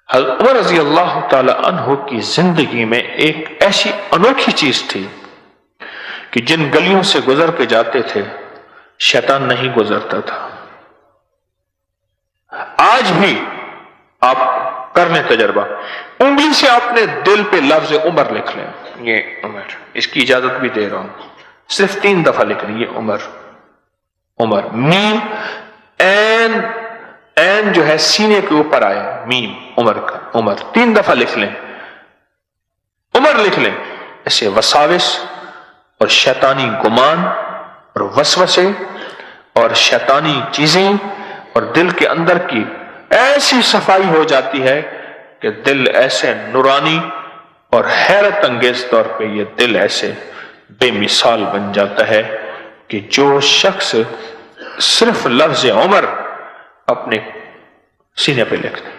हज़रत उमर रज़ी अल्लाह ताला अन्हु की जिंदगी में एक ऐसी अनोखी चीज थी कि जिन गलियों से गुजर के जाते थे शैतान नहीं गुजरता था। आज भी आप कर लें तजर्बा, उंगली से अपने दिल पे लफ्ज उमर लिख लें, ये उमर, इसकी इजाजत भी दे रहा हूं, सिर्फ 3 दफा लिख लें, ये उमर। उमर मीम एन, एन जो है सीने के ऊपर आए, मीम उमर का, उमर 3 दफा लिख लें, उमर लिख लें। ऐसे वसाविस और शैतानी गुमान और वसवसे और शैतानी चीजें और दिल के अंदर की ऐसी सफाई हो जाती है कि दिल ऐसे नूरानी और हैरत अंगेज तौर पे ये दिल ऐसे बेमिसाल बन जाता है कि जो शख्स सिर्फ लफ्ज उमर अपने सीने पे लिख दे।